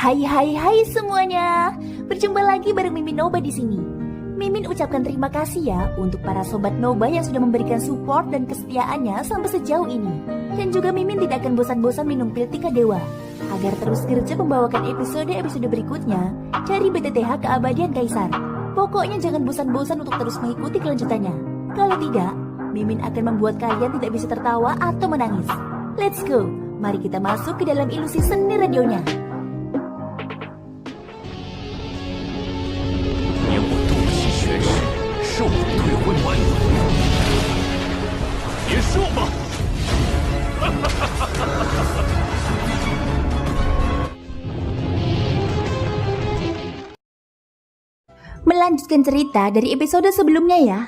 Hai semuanya. Berjumpa lagi bareng Mimin Noba di sini. Mimin ucapkan terima kasih ya untuk para sobat Noba yang sudah memberikan support dan kesetiaannya sampai sejauh ini. Dan juga Mimin tidak akan bosan-bosan minum pil Tika Dewa agar terus kerja membawakan episode-episode berikutnya dari BTTH Keabadian Kaisar. Pokoknya jangan bosan-bosan untuk terus mengikuti kelanjutannya. Kalau tidak, Mimin akan membuat kalian tidak bisa tertawa atau menangis. Let's go, mari kita masuk ke dalam ilusi seni radionya. Melanjutkan cerita dari episode sebelumnya ya.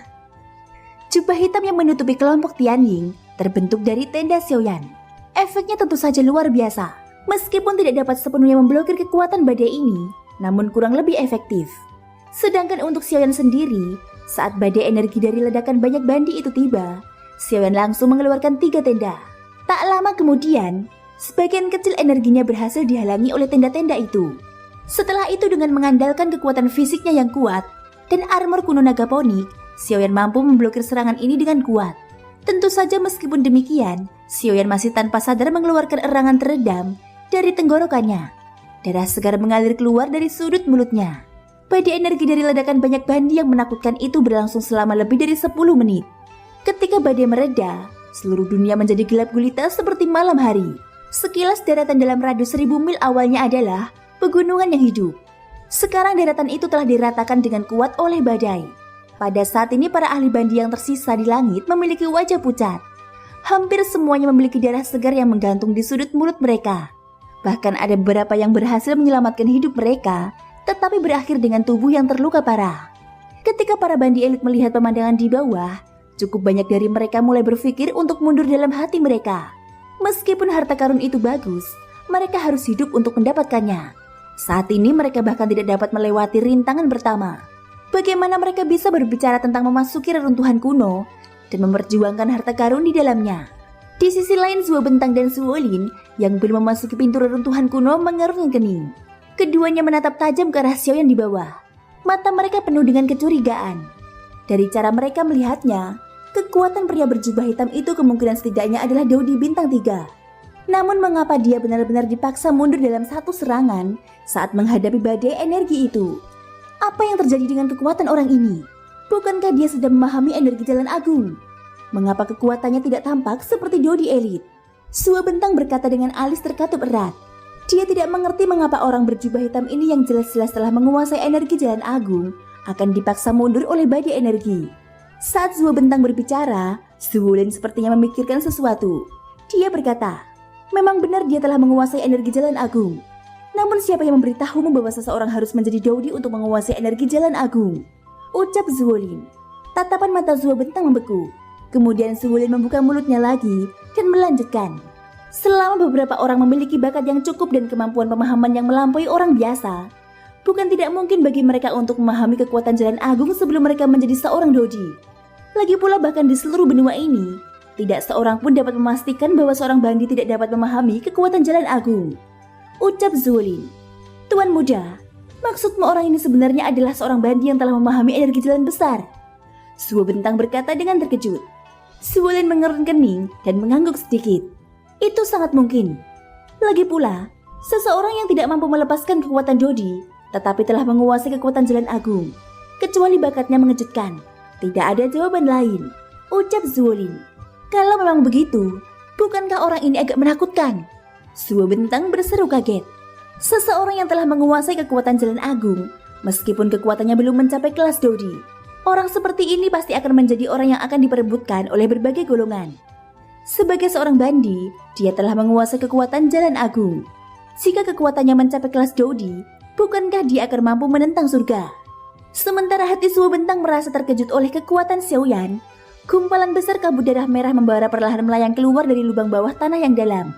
Jubah hitam yang menutupi kelompok Tianying terbentuk dari tenda Xiaoyan. Efeknya tentu saja luar biasa. Meskipun tidak dapat sepenuhnya memblokir kekuatan badai ini, namun kurang lebih efektif. Sedangkan untuk Xiaoyan sendiri, saat badai energi dari ledakan banyak bandi itu tiba, Xiaoyan langsung mengeluarkan 3 tenda. Tak lama kemudian, sebagian kecil energinya berhasil dihalangi oleh tenda-tenda itu. Setelah itu dengan mengandalkan kekuatan fisiknya yang kuat dan armor kuno naga ponik, Xiaoyan mampu memblokir serangan ini dengan kuat. Tentu saja meskipun demikian, Xiaoyan masih tanpa sadar mengeluarkan erangan teredam dari tenggorokannya. Darah segar mengalir keluar dari sudut mulutnya. Badai energi dari ledakan banyak bandi yang menakutkan itu berlangsung selama lebih dari 10 menit. Ketika badai mereda, seluruh dunia menjadi gelap gulita seperti malam hari. Sekilas daratan dalam radius 1000 mil awalnya adalah pegunungan yang hidup. Sekarang daratan itu telah diratakan dengan kuat oleh badai. Pada saat ini para ahli bandi yang tersisa di langit memiliki wajah pucat. Hampir semuanya memiliki darah segar yang menggantung di sudut mulut mereka. Bahkan ada beberapa yang berhasil menyelamatkan hidup mereka, tetapi berakhir dengan tubuh yang terluka parah. Ketika para bandi elit melihat pemandangan di bawah, cukup banyak dari mereka mulai berpikir untuk mundur dalam hati mereka. Meskipun harta karun itu bagus, mereka harus hidup untuk mendapatkannya. Saat ini mereka bahkan tidak dapat melewati rintangan pertama. Bagaimana mereka bisa berbicara tentang memasuki reruntuhan kuno dan memperjuangkan harta karun di dalamnya? Di sisi lain, Zuo Bentang dan Zuolin yang belum memasuki pintu reruntuhan kuno mengerutkan kening. Keduanya menatap tajam ke arah Xiaoyan di bawah. Mata mereka penuh dengan kecurigaan. Dari cara mereka melihatnya, kekuatan pria berjubah hitam itu kemungkinan setidaknya adalah Dodi bintang 3. Namun mengapa dia benar-benar dipaksa mundur dalam satu serangan saat menghadapi badai energi itu? Apa yang terjadi dengan kekuatan orang ini? Bukankah dia sudah memahami energi jalan agung? Mengapa kekuatannya tidak tampak seperti Dodi elit? Zuo Bentang berkata dengan alis terkatup erat. Dia tidak mengerti mengapa orang berjubah hitam ini yang jelas-jelas telah menguasai energi jalan agung akan dipaksa mundur oleh badai energi. Saat Zuo Bentang berbicara, Zuolin sepertinya memikirkan sesuatu. Dia berkata, memang benar dia telah menguasai energi jalan agung. Namun siapa yang memberitahumu bahwa seseorang harus menjadi Dodi untuk menguasai energi jalan agung? Ucap Zuolin. Tatapan mata Zuo Bentang membeku. Kemudian Zuolin membuka mulutnya lagi dan melanjutkan. Selama beberapa orang memiliki bakat yang cukup dan kemampuan pemahaman yang melampaui orang biasa, bukan tidak mungkin bagi mereka untuk memahami kekuatan jalan agung sebelum mereka menjadi seorang Dodi. Lagi pula bahkan di seluruh benua ini, tidak seorang pun dapat memastikan bahwa seorang bandi tidak dapat memahami kekuatan jalan agung. Ucap Zuolin. Tuan muda, maksudmu orang ini sebenarnya adalah seorang bandi yang telah memahami energi jalan besar? Zuo Bentang berkata dengan terkejut. Zuolin mengerutkan kening dan mengangguk sedikit. Itu sangat mungkin. Lagi pula, seseorang yang tidak mampu melepaskan kekuatan Dodi, tetapi telah menguasai kekuatan jalan agung. Kecuali bakatnya mengejutkan. Tidak ada jawaban lain. Ucap Zuolin. Kalau memang begitu, bukankah orang ini agak menakutkan? Zuo Bentang berseru kaget. Seseorang yang telah menguasai kekuatan jalan agung, meskipun kekuatannya belum mencapai kelas Dodi. Orang seperti ini pasti akan menjadi orang yang akan diperebutkan oleh berbagai golongan. Sebagai seorang bandi, dia telah menguasai kekuatan jalan agung. Jika kekuatannya mencapai kelas Dodi, bukankah dia akan mampu menentang surga? Sementara hati Zuo Bentang merasa terkejut oleh kekuatan Xiaoyan, gumpalan besar kabut darah merah membara perlahan melayang keluar dari lubang bawah tanah yang dalam.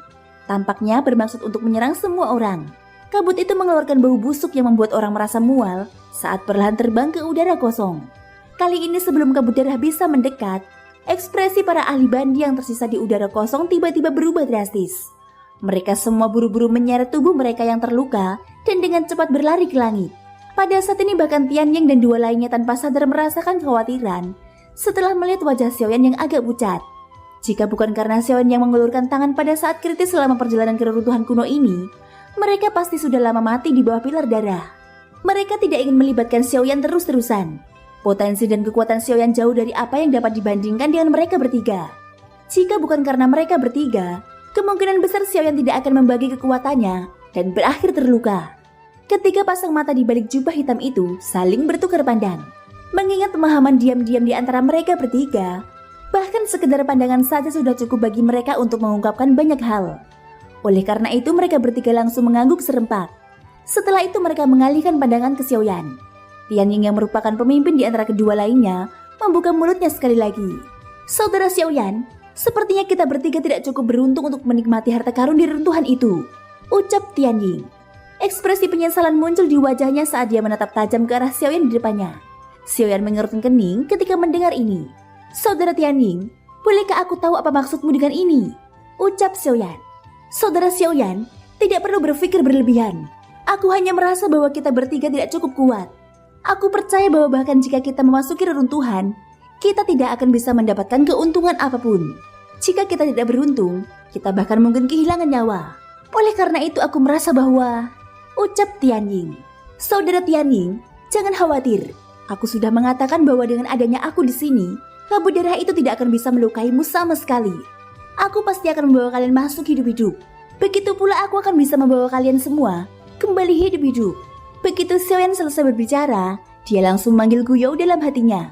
Tampaknya bermaksud untuk menyerang semua orang. Kabut itu mengeluarkan bau busuk yang membuat orang merasa mual saat perlahan terbang ke udara kosong. Kali ini sebelum kabut darah bisa mendekat, ekspresi para ahli bandi yang tersisa di udara kosong tiba-tiba berubah drastis. Mereka semua buru-buru menyeret tubuh mereka yang terluka dan dengan cepat berlari ke langit. Pada saat ini bahkan Tianying dan dua lainnya tanpa sadar merasakan kekhawatiran setelah melihat wajah Xiaoyan yang agak pucat. Jika bukan karena Xiaoyan yang mengulurkan tangan pada saat kritis selama perjalanan ke reruntuhan kuno ini, mereka pasti sudah lama mati di bawah pilar darah. Mereka tidak ingin melibatkan Xiaoyan terus-terusan. Potensi dan kekuatan Xiaoyan jauh dari apa yang dapat dibandingkan dengan mereka bertiga. Jika bukan karena mereka bertiga, kemungkinan besar Xiaoyan tidak akan membagi kekuatannya dan berakhir terluka. Ketiga pasang mata di balik jubah hitam itu saling bertukar pandang. Mengingat pemahaman diam-diam di antara mereka bertiga, bahkan sekedar pandangan saja sudah cukup bagi mereka untuk mengungkapkan banyak hal. Oleh karena itu mereka bertiga langsung mengangguk serempak. Setelah itu mereka mengalihkan pandangan ke Xiaoyan. Tianying yang merupakan pemimpin di antara kedua lainnya membuka mulutnya sekali lagi. Saudara Xiaoyan, sepertinya kita bertiga tidak cukup beruntung untuk menikmati harta karun di runtuhan itu, ucap Tianying. Ekspresi penyesalan muncul di wajahnya saat dia menatap tajam ke arah Xiaoyan di depannya. Xiaoyan mengerutkan kening ketika mendengar ini. Saudara Tianying, bolehkah aku tahu apa maksudmu dengan ini? Ucap Xiaoyan. Saudara Xiaoyan, tidak perlu berpikir berlebihan. Aku hanya merasa bahwa kita bertiga tidak cukup kuat. Aku percaya bahwa bahkan jika kita memasuki reruntuhan, kita tidak akan bisa mendapatkan keuntungan apapun. Jika kita tidak beruntung, kita bahkan mungkin kehilangan nyawa. Oleh karena itu aku merasa bahwa, ucap Tianying. Saudara Tianying, jangan khawatir. Aku sudah mengatakan bahwa dengan adanya aku di sini, labu darah itu tidak akan bisa melukaimu sama sekali. Aku pasti akan membawa kalian masuk hidup-hidup. Begitu pula aku akan bisa membawa kalian semua kembali hidup-hidup. Begitu Xiaoyan selesai berbicara, dia langsung memanggil Guyou dalam hatinya.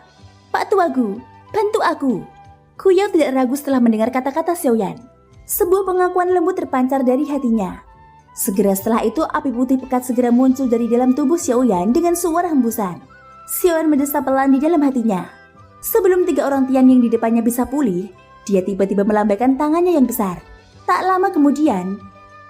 Pak Tuagu, bantu aku. Guyou tidak ragu setelah mendengar kata-kata Xiaoyan. Sebuah pengakuan lembut terpancar dari hatinya. Segera setelah itu api putih pekat segera muncul dari dalam tubuh Xiaoyan dengan suara hembusan. Xiaoyan mendesah pelan di dalam hatinya. Sebelum tiga orang Tianying di depannya bisa pulih, dia tiba-tiba melambaikan tangannya yang besar. Tak lama kemudian,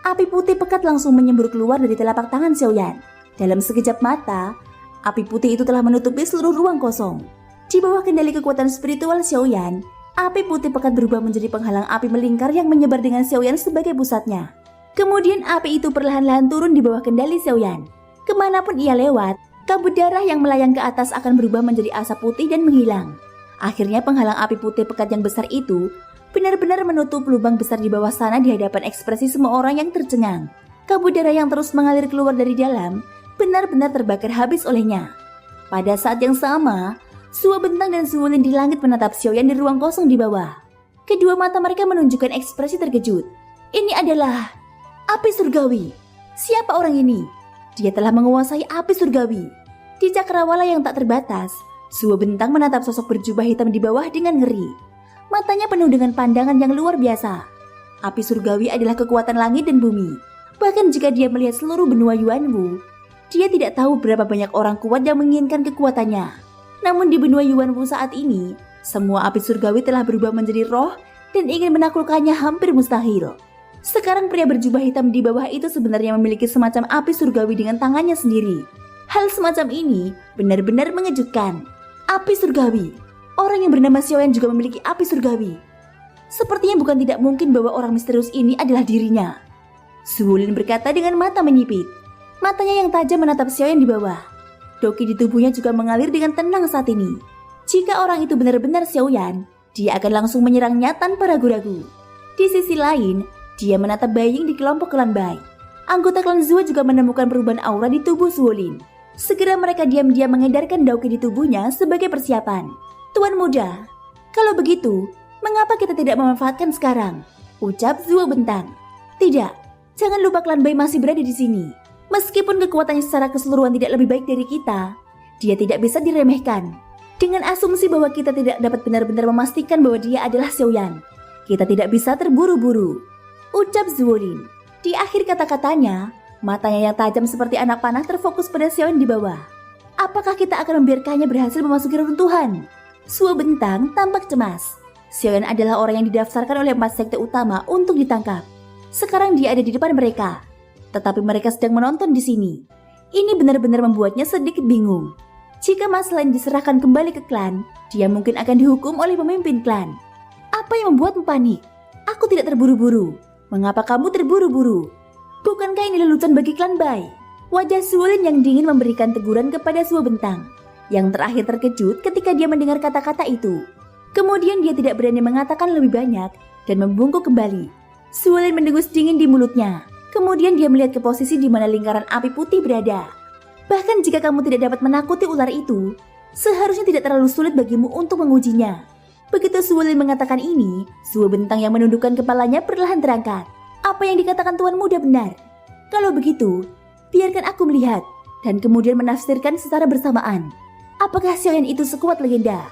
api putih pekat langsung menyembur keluar dari telapak tangan Xiaoyan. Dalam sekejap mata, api putih itu telah menutupi seluruh ruang kosong. Di bawah kendali kekuatan spiritual Xiaoyan, api putih pekat berubah menjadi penghalang api melingkar yang menyebar dengan Xiaoyan sebagai pusatnya. Kemudian api itu perlahan-lahan turun di bawah kendali Xiaoyan. Kemanapun ia lewat, kabut darah yang melayang ke atas akan berubah menjadi asap putih dan menghilang. Akhirnya penghalang api putih pekat yang besar itu benar-benar menutup lubang besar di bawah sana di hadapan ekspresi semua orang yang tercengang. Kabut darah yang terus mengalir keluar dari dalam benar-benar terbakar habis olehnya. Pada saat yang sama, Suo Bentang dan Suo Lin di langit menatap Xiaoyan di ruang kosong di bawah. Kedua mata mereka menunjukkan ekspresi terkejut. Ini adalah api surgawi. Siapa orang ini? Dia telah menguasai api surgawi. Di cakrawala yang tak terbatas, Suo Bentang menatap sosok berjubah hitam di bawah dengan ngeri. Matanya penuh dengan pandangan yang luar biasa. Api surgawi adalah kekuatan langit dan bumi. Bahkan jika dia melihat seluruh benua Yuanwu, dia tidak tahu berapa banyak orang kuat yang menginginkan kekuatannya. Namun di benua Yuanwu saat ini, semua api surgawi telah berubah menjadi roh dan ingin menaklukkannya hampir mustahil. Sekarang pria berjubah hitam di bawah itu sebenarnya memiliki semacam api surgawi dengan tangannya sendiri. Hal semacam ini benar-benar mengejutkan. Api surgawi. Orang yang bernama Xiaoyan juga memiliki api surgawi. Sepertinya bukan tidak mungkin bahwa orang misterius ini adalah dirinya. Suo Lin berkata dengan mata menyipit. Matanya yang tajam menatap Xiaoyan di bawah. Doki di tubuhnya juga mengalir dengan tenang saat ini. Jika orang itu benar-benar Xiaoyan, dia akan langsung menyerangnya tanpa ragu-ragu. Di sisi lain, dia menatap Bai Ying di kelompok klan Bai. Anggota klan Zuo juga menemukan perubahan aura di tubuh Suo Lin. Segera mereka diam-diam mengedarkan Daoki di tubuhnya sebagai persiapan. Tuan muda, kalau begitu, mengapa kita tidak memanfaatkan sekarang? Ucap Zuo Bentang. Tidak, jangan lupa klan Bai masih berada di sini. Meskipun kekuatannya secara keseluruhan tidak lebih baik dari kita, dia tidak bisa diremehkan. Dengan asumsi bahwa kita tidak dapat benar-benar memastikan bahwa dia adalah Xiaoyan, kita tidak bisa terburu-buru. Ucap Zuo Lin. Di akhir kata-katanya, matanya yang tajam seperti anak panah terfokus pada Xiaoyan di bawah. Apakah kita akan membiarkannya berhasil memasuki reruntuhan? Suo Bentang tampak cemas. Xiaoyan adalah orang yang didaftarkan oleh 4 sekte utama untuk ditangkap. Sekarang dia ada di depan mereka, tetapi mereka sedang menonton di sini. Ini benar-benar membuatnya sedikit bingung. Jika masalah ini diserahkan kembali ke klan, dia mungkin akan dihukum oleh pemimpin klan. Apa yang membuatmu panik? Aku tidak terburu-buru. Mengapa kamu terburu-buru? Bukankah ini lelucon bagi klan Bai? Wajah Suolin yang dingin memberikan teguran kepada Suo Bentang, yang terakhir terkejut ketika dia mendengar kata-kata itu. Kemudian dia tidak berani mengatakan lebih banyak dan membungkuk kembali. Suolin mendengus dingin di mulutnya. Kemudian dia melihat ke posisi di mana lingkaran api putih berada. Bahkan jika kamu tidak dapat menakuti ular itu, seharusnya tidak terlalu sulit bagimu untuk mengujinya. Begitu Suolin mengatakan ini, Suo Bentang yang menundukkan kepalanya perlahan terangkat. Apa yang dikatakan Tuan Muda benar. Kalau begitu, biarkan aku melihat dan kemudian menafsirkan secara bersamaan. Apakah Xiaoyan itu sekuat legenda?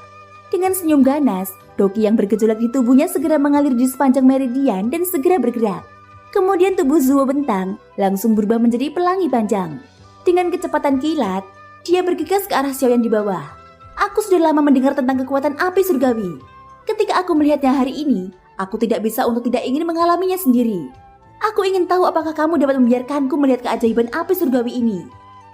Dengan senyum ganas, Doki yang bergejolak di tubuhnya segera mengalir di sepanjang meridian dan segera bergerak. Kemudian tubuh Suo Bentang langsung berubah menjadi pelangi panjang. Dengan kecepatan kilat, dia bergegas ke arah Xiaoyan di bawah. Aku sudah lama mendengar tentang kekuatan api surgawi. Ketika aku melihatnya hari ini, aku tidak bisa untuk tidak ingin mengalaminya sendiri. Aku ingin tahu apakah kamu dapat membiarkanku melihat keajaiban api surgawi ini.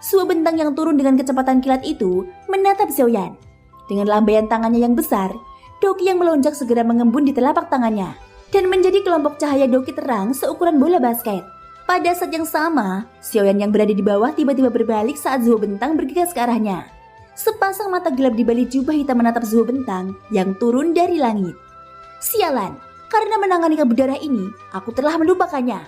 Suo Bentang yang turun dengan kecepatan kilat itu menatap Xiaoyan. Dengan lambaian tangannya yang besar, Doki yang melonjak segera mengembun di telapak tangannya dan menjadi kelompok cahaya Doki terang seukuran bola basket. Pada saat yang sama, Xiaoyan yang berada di bawah tiba-tiba berbalik saat Suo Bentang bergegas ke arahnya. Sepasang mata gelap di balik jubah hitam menatap Suo Bentang yang turun dari langit. Sialan! Karena menangani kabut darah ini, aku telah melupakannya.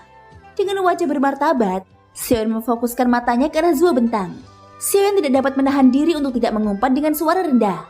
Dengan wajah bermartabat, Xiaoyan memfokuskan matanya ke arah Suo Bentang. Xiaoyan tidak dapat menahan diri untuk tidak mengumpat dengan suara rendah.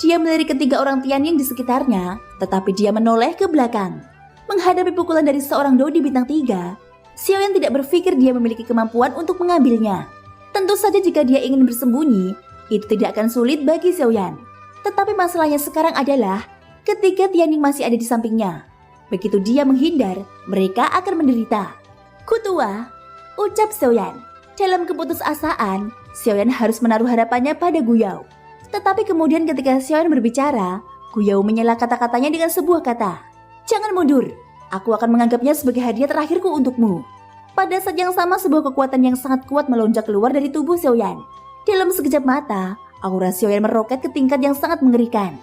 Dia melirik ketiga orang Tianying di sekitarnya, tetapi dia menoleh ke belakang. Menghadapi pukulan dari seorang Dodi bintang 3, Xiaoyan tidak berpikir dia memiliki kemampuan untuk mengambilnya. Tentu saja jika dia ingin bersembunyi, itu tidak akan sulit bagi Xiaoyan. Tetapi masalahnya sekarang adalah ketika Tianying masih ada di sampingnya. Begitu dia menghindar, mereka akan menderita. Kutua, ucap Xiaoyan. Dalam keputusasaan, Xiaoyan harus menaruh harapannya pada Guyao. Tetapi kemudian ketika Xiaoyan berbicara, Guyao menyela kata-katanya dengan sebuah kata. Jangan mundur, aku akan menganggapnya sebagai hadiah terakhirku untukmu. Pada saat yang sama sebuah kekuatan yang sangat kuat melonjak keluar dari tubuh Xiaoyan. Dalam sekejap mata, aura Xiaoyan meroket ke tingkat yang sangat mengerikan.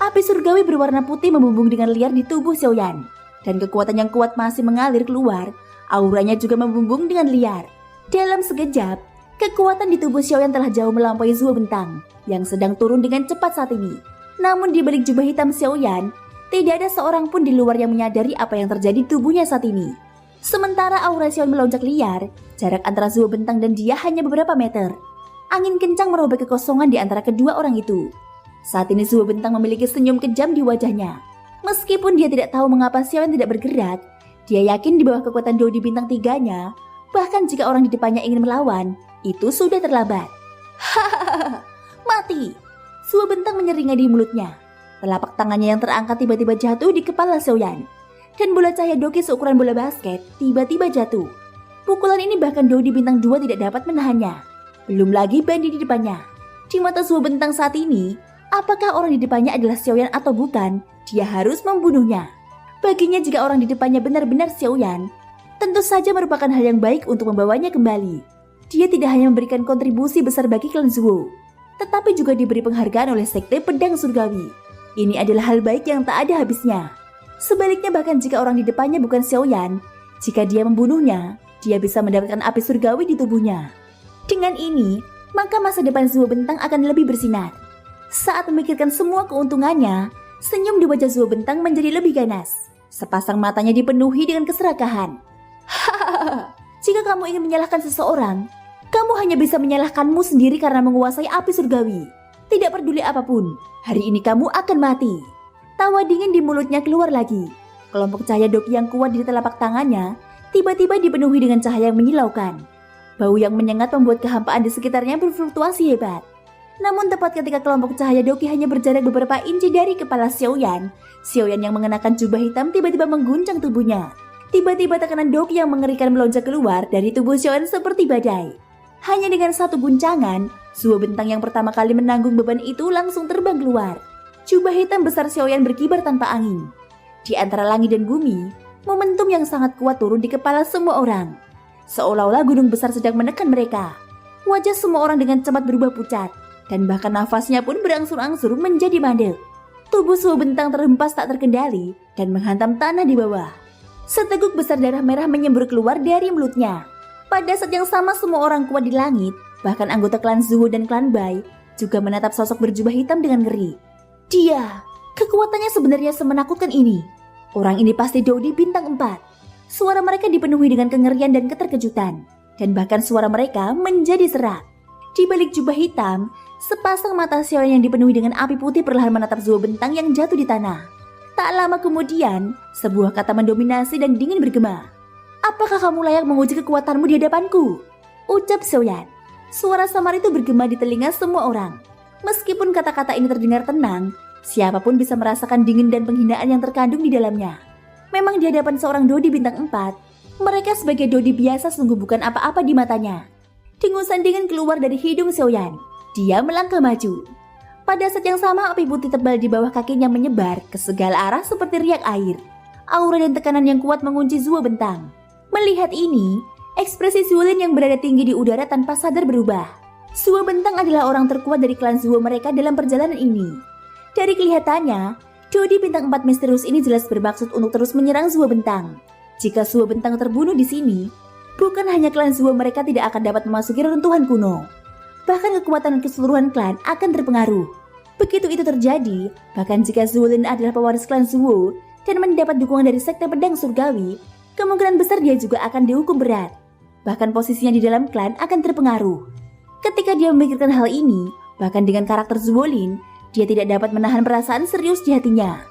Api surgawi berwarna putih membumbung dengan liar di tubuh Xiaoyan. Dan kekuatan yang kuat masih mengalir keluar, auranya juga membumbung dengan liar. Dalam sekejap, kekuatan di tubuh Xiaoyan telah jauh melampaui Suo Bentang yang sedang turun dengan cepat saat ini. Namun di balik jubah hitam Xiaoyan, tidak ada seorang pun di luar yang menyadari apa yang terjadi di tubuhnya saat ini. Sementara aura Xiaoyan melonjak liar, jarak antara Suo Bentang dan dia hanya beberapa meter. Angin kencang merobek kekosongan di antara kedua orang itu. Saat ini Suo Bentang memiliki senyum kejam di wajahnya. Meskipun dia tidak tahu mengapa Xiaoyan tidak bergerak, dia yakin di bawah kekuatan Dodi bintang 3-nya, bahkan jika orang di depannya ingin melawan, itu sudah terlambat. Hahaha, mati! Suo Bentang menyeringai di mulutnya. Telapak tangannya yang terangkat tiba-tiba jatuh di kepala Xiaoyan. Dan bola cahaya Doki seukuran bola basket tiba-tiba jatuh. Pukulan ini bahkan Dodi bintang 2 tidak dapat menahannya. Belum lagi Bandi di depannya. Di mata Suo Bentang saat ini, apakah orang di depannya adalah Xiaoyan atau bukan, dia harus membunuhnya. Baginya jika orang di depannya benar-benar Xiaoyan, tentu saja merupakan hal yang baik untuk membawanya kembali. Dia tidak hanya memberikan kontribusi besar bagi klan Zuo, tetapi juga diberi penghargaan oleh Sekte Pedang Surgawi. Ini adalah hal baik yang tak ada habisnya. Sebaliknya bahkan jika orang di depannya bukan Xiaoyan, jika dia membunuhnya, dia bisa mendapatkan api surgawi di tubuhnya. Dengan ini, maka masa depan Suo Bentang akan lebih bersinar. Saat memikirkan semua keuntungannya, senyum di wajah Suo Bentang menjadi lebih ganas. Sepasang matanya dipenuhi dengan keserakahan. Hahaha, jika kamu ingin menyalahkan seseorang, kamu hanya bisa menyalahkanmu sendiri karena menguasai api surgawi. Tidak peduli apapun, hari ini kamu akan mati. Tawa dingin di mulutnya keluar lagi. Kelompok cahaya Doki yang kuat di telapak tangannya tiba-tiba dipenuhi dengan cahaya yang menyilaukan. Bau yang menyengat membuat kehampaan di sekitarnya berfluktuasi hebat. Namun tepat ketika kelompok cahaya Doki hanya berjarak beberapa inci dari kepala Xiaoyan, Xiaoyan yang mengenakan jubah hitam tiba-tiba mengguncang tubuhnya. Tiba-tiba tekanan Doki yang mengerikan melonjak keluar dari tubuh Xiaoyan seperti badai. Hanya dengan satu guncangan, Suo Bentang yang pertama kali menanggung beban itu langsung terbang keluar. Jubah hitam besar Xiaoyan berkibar tanpa angin. Di antara langit dan bumi, momentum yang sangat kuat turun di kepala semua orang. Seolah-olah gunung besar sedang menekan mereka. Wajah semua orang dengan cepat berubah pucat, dan bahkan nafasnya pun berangsur-angsur menjadi mandek. Tubuh Suo Bentang terhempas tak terkendali dan menghantam tanah di bawah. Seteguk besar darah merah menyembur keluar dari mulutnya. Pada saat yang sama semua orang kuat di langit, bahkan anggota klan Zuo dan klan Bai, juga menatap sosok berjubah hitam dengan ngeri. Dia, kekuatannya sebenarnya semenakutkan ini. Orang ini pasti Dodi bintang 4. Suara mereka dipenuhi dengan kengerian dan keterkejutan, dan bahkan suara mereka menjadi serak. Di balik jubah hitam, sepasang mata Xiaoyan yang dipenuhi dengan api putih perlahan menatap Zuo bentang yang jatuh di tanah. Tak lama kemudian, sebuah kata mendominasi dan dingin bergema. Apakah kamu layak menguji kekuatanmu di hadapanku? Ucap Xiaoyan. Suara samar itu bergema di telinga semua orang. Meskipun kata-kata ini terdengar tenang, siapapun bisa merasakan dingin dan penghinaan yang terkandung di dalamnya. Memang di hadapan seorang Dodi bintang 4, mereka sebagai Dodi biasa sungguh bukan apa-apa di matanya. Dengusan dingin keluar dari hidung Xiaoyan. Dia melangkah maju. Pada saat yang sama api putih tebal di bawah kakinya menyebar ke segala arah seperti riak air. Aura dan tekanan yang kuat mengunci Zuo bentang. Melihat ini, ekspresi Zuolin yang berada tinggi di udara tanpa sadar berubah. Zuo bentang adalah orang terkuat dari klan Zuo mereka dalam perjalanan ini. Dari kelihatannya, Dodi bintang 4 misterius ini jelas bermaksud untuk terus menyerang Zuo bentang. Jika Zuo bentang terbunuh di sini, bukan hanya klan Zuo mereka tidak akan dapat memasuki reruntuhan kuno. Bahkan kekuatan keseluruhan klan akan terpengaruh. Begitu itu terjadi, bahkan jika Zuolin adalah pewaris klan Zuo dan mendapat dukungan dari sekte pedang surgawi, kemungkinan besar dia juga akan dihukum berat. Bahkan posisinya di dalam klan akan terpengaruh. Ketika dia memikirkan hal ini, bahkan dengan karakter Zuolin, dia tidak dapat menahan perasaan serius di hatinya.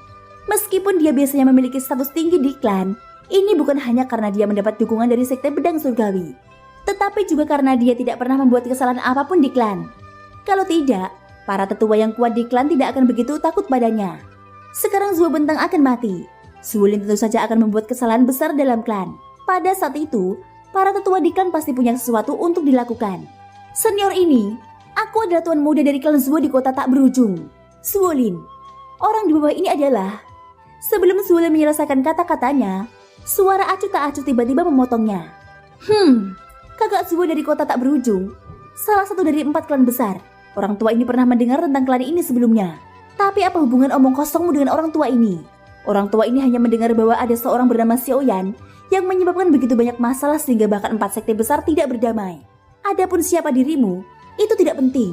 Meskipun dia biasanya memiliki status tinggi di klan, ini bukan hanya karena dia mendapat dukungan dari sekte pedang surgawi, tetapi juga karena dia tidak pernah membuat kesalahan apapun di klan. Kalau tidak, para tetua yang kuat di klan tidak akan begitu takut padanya. Sekarang Zuo bentang akan mati. Zuolin tentu saja akan membuat kesalahan besar dalam klan. Pada saat itu, para tetua di klan pasti punya sesuatu untuk dilakukan. Senior ini, aku adalah tuan muda dari klan Zuo di kota tak berujung. Zuolin. Orang di bawah ini adalah... Sebelum Zuolin menyelesaikan kata-katanya, suara acuh tak acuh tiba-tiba memotongnya. Kakak Zuo dari kota tak berujung, salah satu dari 4 klan besar. Orang tua ini pernah mendengar tentang klan ini sebelumnya. Tapi apa hubungan omong kosongmu dengan orang tua ini? Orang tua ini hanya mendengar bahwa ada seorang bernama Xiaoyan yang menyebabkan begitu banyak masalah sehingga bahkan 4 sekte besar tidak berdamai. Adapun siapa dirimu, itu tidak penting,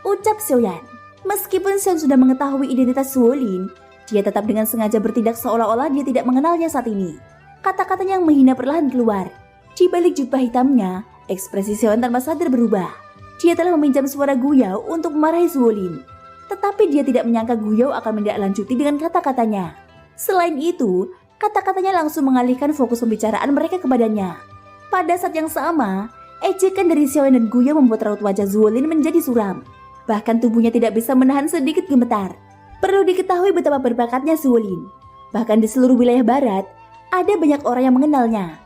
ucap Xiaoyan. Meskipun Xiaoyan sudah mengetahui identitas Zuolin, dia tetap dengan sengaja bertindak seolah-olah dia tidak mengenalnya saat ini. Kata-katanya yang menghina perlahan keluar. Di balik jubah hitamnya, ekspresi Xiaoyan tanpa sadar berubah. Dia telah meminjam suara Guyao untuk memarahi Zuolin. Tetapi dia tidak menyangka Guyao akan menindaklanjuti dengan kata-katanya. Selain itu, kata-katanya langsung mengalihkan fokus pembicaraan mereka kepadanya. Pada saat yang sama, ejekan dari Xiaoyan dan Guyao membuat raut wajah Zuolin menjadi suram. Bahkan tubuhnya tidak bisa menahan sedikit gemetar. Perlu diketahui betapa berbakatnya Zuolin. Bahkan di seluruh wilayah barat, ada banyak orang yang mengenalnya.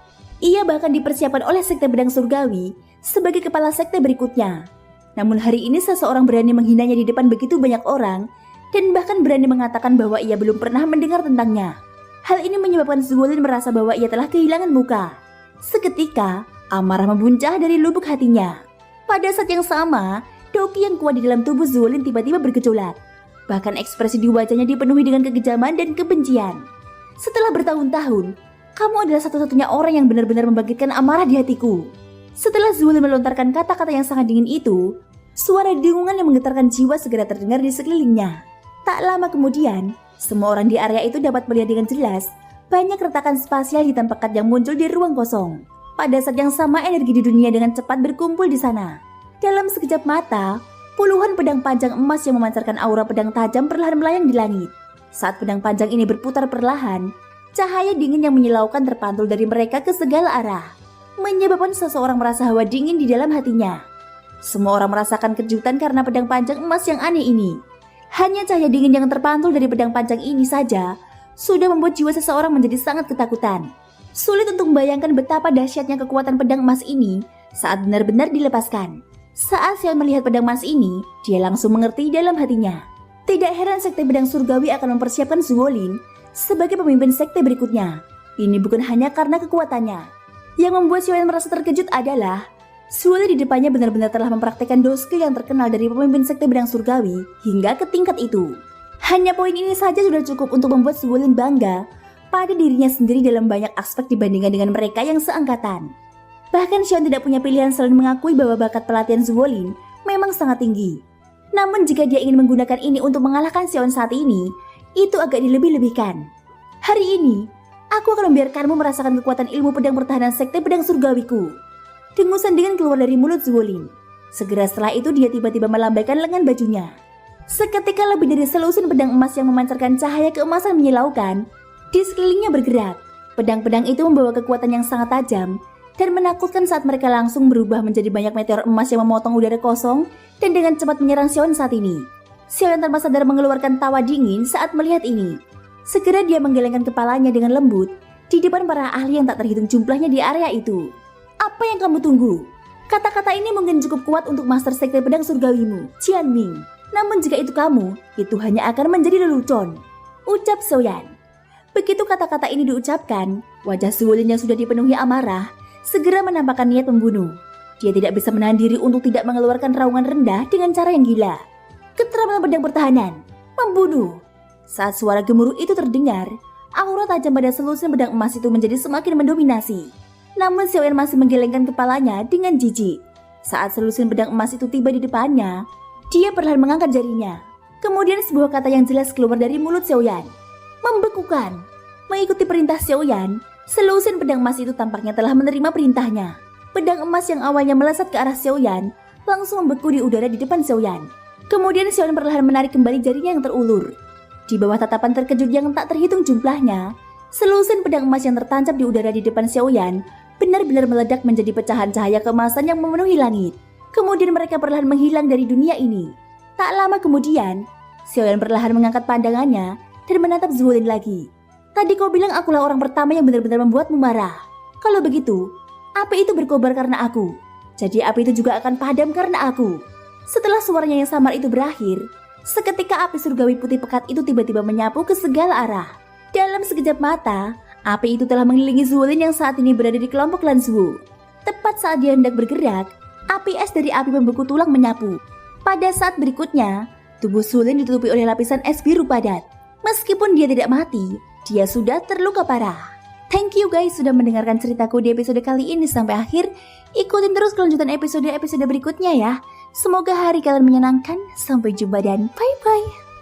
Ia bahkan dipersiapkan oleh sekte pedang surgawi sebagai kepala sekte berikutnya. Namun hari ini seseorang berani menghinanya di depan begitu banyak orang dan bahkan berani mengatakan bahwa ia belum pernah mendengar tentangnya. Hal ini menyebabkan Zuolin merasa bahwa ia telah kehilangan muka. Seketika, amarah membuncah dari lubuk hatinya. Pada saat yang sama, Doki yang kuat di dalam tubuh Zuolin tiba-tiba bergejolak. Bahkan ekspresi di wajahnya dipenuhi dengan kekejaman dan kebencian. Setelah bertahun-tahun, kamu adalah satu-satunya orang yang benar-benar membangkitkan amarah di hatiku. Setelah Zuolin melontarkan kata-kata yang sangat dingin itu, suara dengungan yang menggetarkan jiwa segera terdengar di sekelilingnya. Tak lama kemudian, semua orang di area itu dapat melihat dengan jelas banyak retakan spasial hitam pekat yang muncul di ruang kosong. Pada saat yang sama, energi di dunia dengan cepat berkumpul di sana. Dalam sekejap mata, puluhan pedang panjang emas yang memancarkan aura pedang tajam perlahan melayang di langit. Saat pedang panjang ini berputar perlahan, cahaya dingin yang menyilaukan terpantul dari mereka ke segala arah, menyebabkan seseorang merasa hawa dingin di dalam hatinya. Semua orang merasakan kejutan karena pedang panjang emas yang aneh ini. Hanya cahaya dingin yang terpantul dari pedang panjang ini saja sudah membuat jiwa seseorang menjadi sangat ketakutan. Sulit untuk membayangkan betapa dahsyatnya kekuatan pedang emas ini saat benar-benar dilepaskan. Saat Xiaoyan melihat pedang emas ini, dia langsung mengerti dalam hatinya. Tidak heran sekte pedang surgawi akan mempersiapkan Zuolin sebagai pemimpin sekte berikutnya. Ini bukan hanya karena kekuatannya. Yang membuat Xiaoyan merasa terkejut adalah Zuolin di depannya benar-benar telah mempraktekkan doske yang terkenal dari pemimpin sekte pedang surgawi hingga ke tingkat itu. Hanya poin ini saja sudah cukup untuk membuat Zuolin bangga pada dirinya sendiri dalam banyak aspek dibandingkan dengan mereka yang seangkatan. Bahkan Xion tidak punya pilihan selain mengakui bahwa bakat pelatihan Zuolin memang sangat tinggi. Namun jika dia ingin menggunakan ini untuk mengalahkan Xion saat ini, itu agak dilebih-lebihkan. Hari ini, aku akan membiarkanmu merasakan kekuatan ilmu pedang pertahanan sekte pedang surgawiku. Dengusan dingin keluar dari mulut Zuolin. Segera setelah itu dia tiba-tiba melambaikan lengan bajunya. Seketika lebih dari selusin pedang emas yang memancarkan cahaya keemasan menyilaukan di sekelilingnya bergerak. Pedang-pedang itu membawa kekuatan yang sangat tajam dan menakutkan saat mereka langsung berubah menjadi banyak meteor emas yang memotong udara kosong dan dengan cepat menyerang Xion saat ini. Xion tanpa sadar mengeluarkan tawa dingin saat melihat ini. Segera dia menggelengkan kepalanya dengan lembut di depan para ahli yang tak terhitung jumlahnya di area itu. Apa yang kamu tunggu? Kata-kata ini mungkin cukup kuat untuk master sekte pedang surgawimu, Qianming. Namun jika itu kamu, itu hanya akan menjadi lelucon, ucap Xiaoyan. Begitu kata-kata ini diucapkan, wajah Zuolin yang sudah dipenuhi amarah segera menampakkan niat membunuh. Dia tidak bisa menahan diri untuk tidak mengeluarkan raungan rendah dengan cara yang gila. Keterampilan pedang pertahanan, membunuh. Saat suara gemuruh itu terdengar, aura tajam pada selusin pedang emas itu menjadi semakin mendominasi. Namun Xiaoyan masih menggelengkan kepalanya dengan jijik. Saat selusin pedang emas itu tiba di depannya, dia perlahan mengangkat jarinya. Kemudian sebuah kata yang jelas keluar dari mulut Xiaoyan. Membekukan. Mengikuti perintah Xiaoyan, selusin pedang emas itu tampaknya telah menerima perintahnya. Pedang emas yang awalnya melesat ke arah Xiaoyan langsung membeku di udara di depan Xiaoyan. Kemudian Xiaoyan perlahan menarik kembali jarinya yang terulur. Di bawah tatapan terkejut yang tak terhitung jumlahnya, selusin pedang emas yang tertancap di udara di depan Xiaoyan benar-benar meledak menjadi pecahan cahaya keemasan yang memenuhi langit. Kemudian mereka perlahan menghilang dari dunia ini. Tak lama kemudian, Xiaoyan perlahan mengangkat pandangannya dan menatap Zuolin lagi. Tadi kau bilang akulah orang pertama yang benar-benar membuatmu marah. Kalau begitu, api itu berkobar karena aku. Jadi api itu juga akan padam karena aku. Setelah suaranya yang samar itu berakhir, seketika api surgawi putih pekat itu tiba-tiba menyapu ke segala arah. Dalam sekejap mata, api itu telah mengelilingi Zuolin yang saat ini berada di kelompok Lan Zhuo. Tepat saat dia hendak bergerak, api es dari api membeku tulang menyapu. Pada saat berikutnya, tubuh Zuolin ditutupi oleh lapisan es biru padat. Meskipun dia tidak mati, dia sudah terluka parah. Thank you guys sudah mendengarkan ceritaku di episode kali ini sampai akhir. Ikutin terus kelanjutan episode berikutnya ya. Semoga hari kalian menyenangkan. Sampai jumpa dan bye-bye.